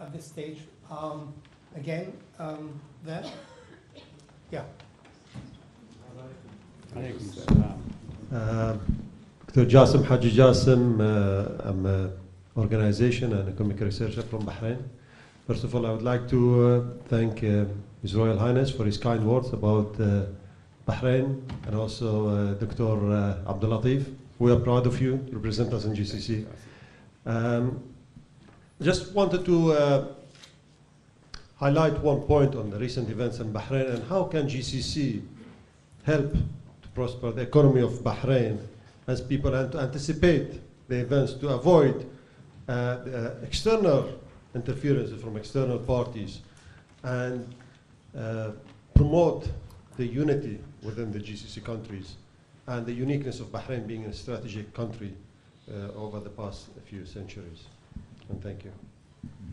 at this stage. Again, there. Yeah. Dr. Jassim Haji Jassim, I'm an organization and economic researcher from Bahrain. First of all, I would like to thank His Royal Highness for his kind words about Bahrain, and also Dr. Abdul Latif. We are proud of you. You represent us in GCC. Just wanted to highlight one point on the recent events in Bahrain and how can GCC help to prosper the economy of Bahrain as people anticipate the events to avoid external interferences from external parties and promote the unity within the GCC countries and the uniqueness of Bahrain being a strategic country over the past few centuries. And thank you.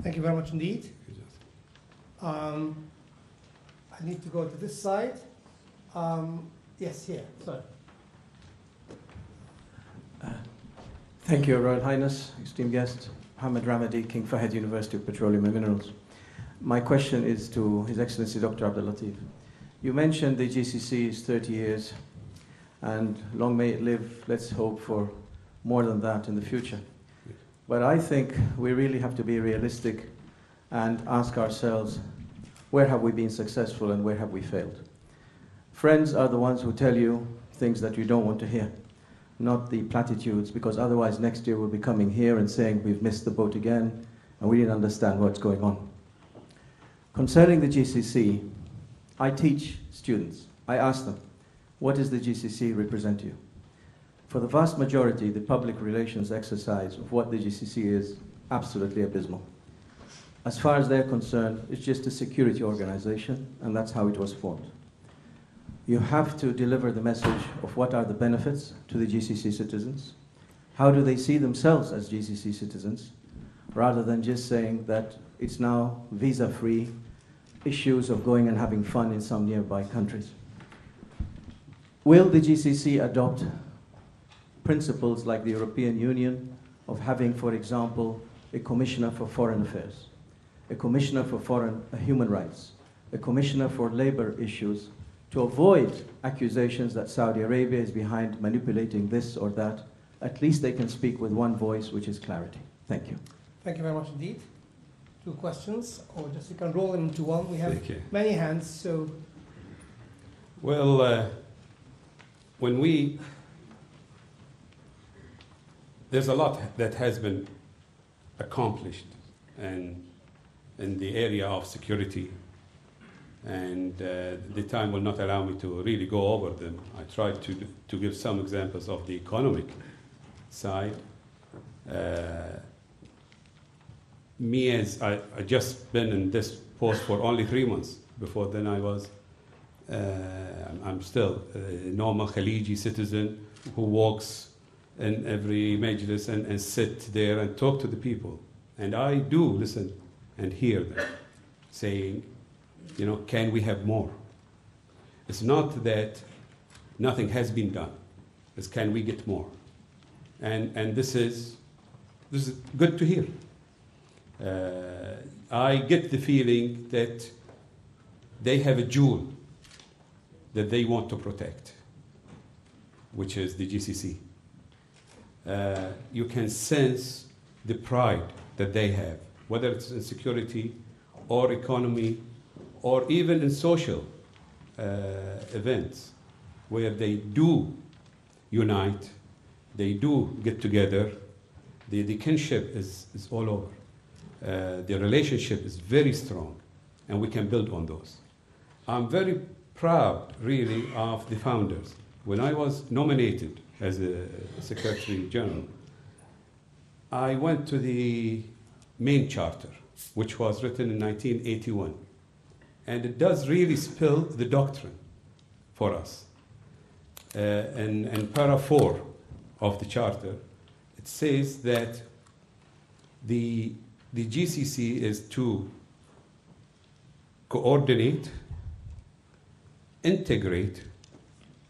Thank you very much indeed. I need to go to this side. Yes, here. Sorry. Thank you, Your Royal Highness, esteemed guest, Mohammed Ramadi, King Fahd University of Petroleum and Minerals. My question is to His Excellency Dr. Abdul Latif. You mentioned the GCC is 30 years, and long may it live, let's hope for more than that in the future. But I think we really have to be realistic and ask ourselves, where have we been successful and where have we failed? Friends are the ones who tell you things that you don't want to hear, not the platitudes, because otherwise next year we'll be coming here and saying we've missed the boat again and we didn't understand what's going on. Concerning the GCC, I teach students. I ask them, what does the GCC represent to you? For the vast majority, the public relations exercise of what the GCC is absolutely abysmal. As far as they're concerned, it's just a security organization, and that's how it was formed. You have to deliver the message of what are the benefits to the GCC citizens. How do they see themselves as GCC citizens, rather than just saying that it's now visa-free, issues of going and having fun in some nearby countries. Will the GCC adopt principles like the European Union of having, for example, a commissioner for foreign affairs, a commissioner for human rights, a commissioner for labor issues, to avoid accusations that Saudi Arabia is behind manipulating this or that? At least they can speak with one voice, which is clarity. Thank you. Thank you very much indeed. Two questions, or just you can roll them into one. We have many hands, so. Well, there's a lot that has been accomplished in the area of security, and the time will not allow me to really go over them. I tried to give some examples of the economic side. Me, as I just been in this post for only 3 months. Before then I'm still a normal Khaliji citizen who walks in every majlis and sit there and talk to the people. And I do listen and hear them saying, you know, can we have more? It's not that nothing has been done. It's can we get more? And this is good to hear. I get the feeling that they have a jewel that they want to protect, which is the GCC. You can sense the pride that they have, whether it's in security or economy or even in social events, where they do unite, they do get together. The kinship is all over. The relationship is very strong, and we can build on those. I'm very proud, really, of the founders. When I was nominated as a Secretary General, I went to the main charter, which was written in 1981. And it does really spell the doctrine for us. In para 4 of the charter, it says that the GCC is to coordinate, integrate,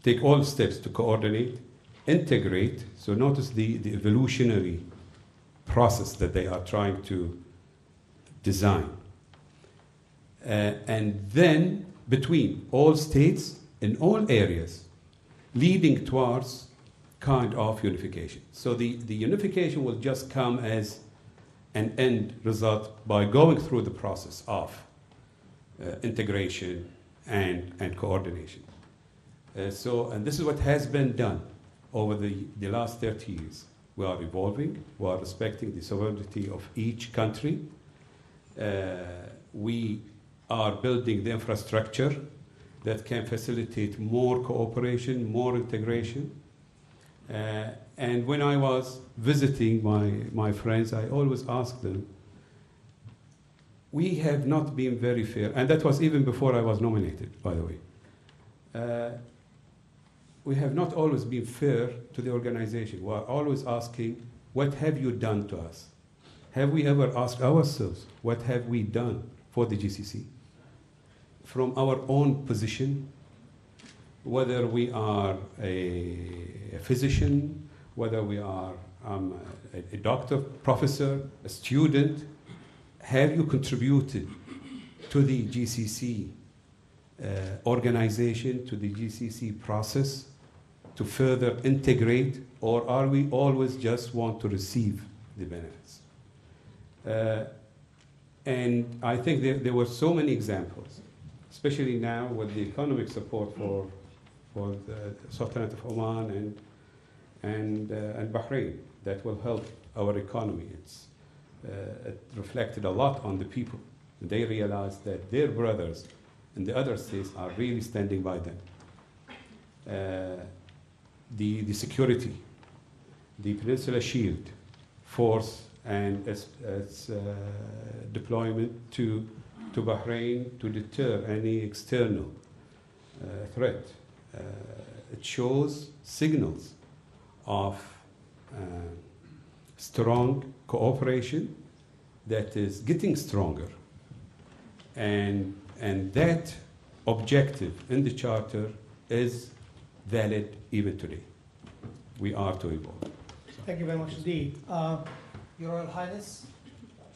take all steps to coordinate, integrate. So notice the evolutionary process that they are trying to design. And then between all states in all areas, leading towards kind of unification. So the unification will just come as an end result by going through the process of integration and coordination. And this is what has been done over the last 30 years. We are evolving, we are respecting the sovereignty of each country. We are building the infrastructure that can facilitate more cooperation, more integration. And when I was visiting my friends, I always asked them, we have not been very fair, and that was even before I was nominated, by the way. We have not always been fair to the organization. We are always asking, what have you done to us? Have we ever asked ourselves, what have we done for the GCC? From our own position, whether we are a physician, whether we are a doctor, professor, a student, have you contributed to the GCC organization, to the GCC process, to further integrate, or are we always just want to receive the benefits? And I think there were so many examples, especially now with the economic support for the Sultanate of Oman and Bahrain, that will help our economy. It reflected a lot on the people. They realized that their brothers in the other states are really standing by them. The security, the Peninsula Shield Force and its deployment to Bahrain to deter any external threat. It shows signals of strong cooperation that is getting stronger. And that objective in the Charter is valid even today. We are to evolve. Thank you very much indeed. Your Royal Highness,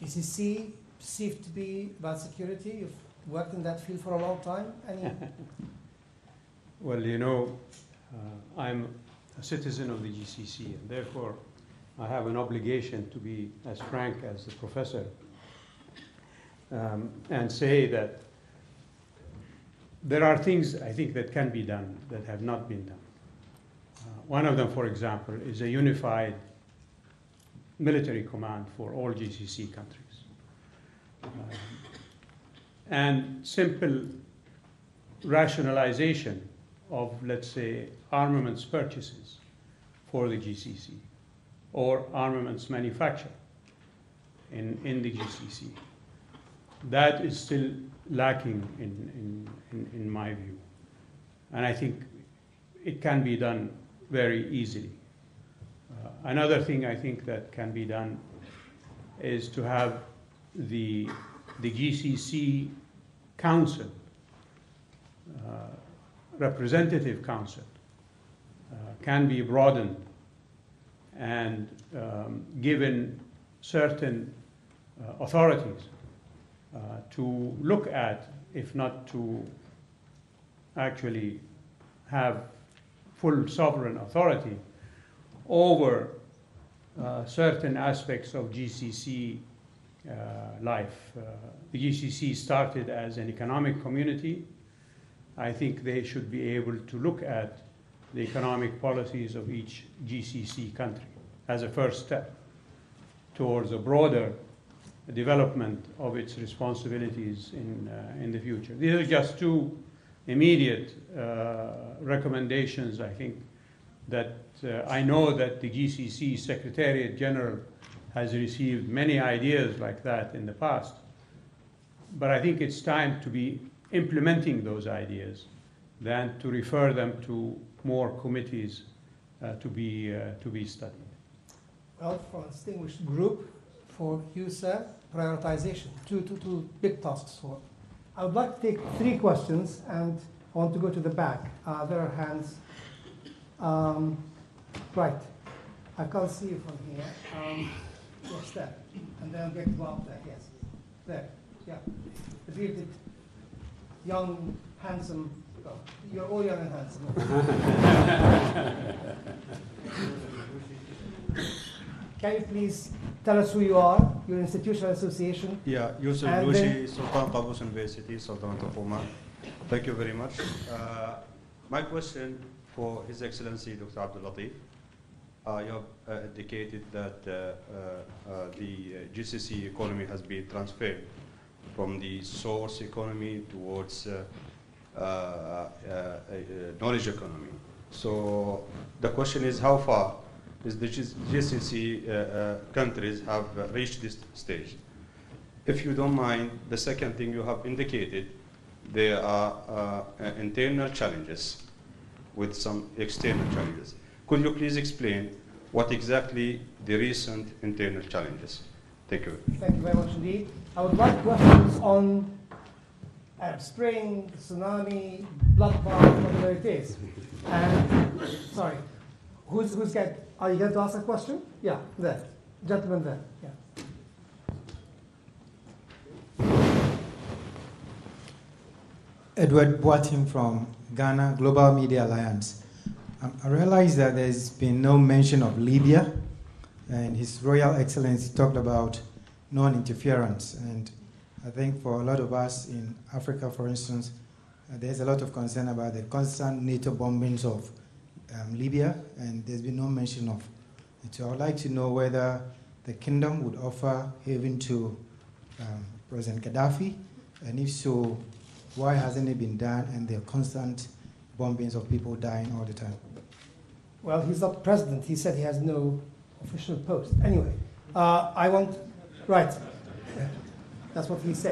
GCC perceived to be about security. You've worked in that field for a long time. Any? Well, you know, I'm a citizen of the GCC, and therefore I have an obligation to be as frank as the professor and say that there are things I think that can be done that have not been done. One of them, for example, is a unified military command for all GCC countries. And simple rationalization of, let's say, armaments purchases for the GCC or armaments manufacture in the GCC. That is still lacking in my view. And I think it can be done very easily. Another thing I think that can be done is to have the GCC Council, representative council, can be broadened and given certain authorities to look at, if not to actually have full sovereign authority over certain aspects of GCC life. The GCC started as an economic community. I think they should be able to look at the economic policies of each GCC country as a first step towards a broader development of its responsibilities in the future. These are just two immediate recommendations, I think, that I know that the GCC Secretariat General has received many ideas like that in the past. But I think it's time to be implementing those ideas than to refer them to more committees to be studied. Well, for a distinguished group, for you, sir, prioritization, two big tasks. I would like to take 3 questions, and I want to go to the back. There are hands. Right. I can't see you from here. Yes, there. And then I'll get to up there, yes. There, yeah. The bearded, young, handsome, oh, you're all young and handsome. Can you please tell us who you are, your institutional association? Yeah, Yusuf And Lushi, Sultan Qaboos University, Sultanate of Oman. Thank you very much. My question for His Excellency Dr. Abdul Latif. You have indicated that the GCC economy has been transferred from the source economy towards knowledge economy. So the question is, how far is the GCC countries have reached this stage? If you don't mind, the second thing you have indicated, there are internal challenges with some external challenges. Could you please explain what exactly the recent internal challenges? Thank you. Thank you very much indeed. I would like questions on Arab Spring, tsunami, bloodbath, whatever it is. And, sorry, who's got, are you going to ask a question? Yeah, there. Gentleman there, yeah. Edward Boating from Ghana Global Media Alliance. I realize that there's been no mention of Libya, and His Royal Excellency talked about non-interference. And I think for a lot of us in Africa, for instance, there's a lot of concern about the constant NATO bombings of Libya, and there's been no mention of it. So I would like to know whether the kingdom would offer haven to President Gaddafi, and if so, why hasn't it been done, and there are constant bombings of people dying all the time? Well, he's not president. He said he has no official post. Anyway, right. That's what he said.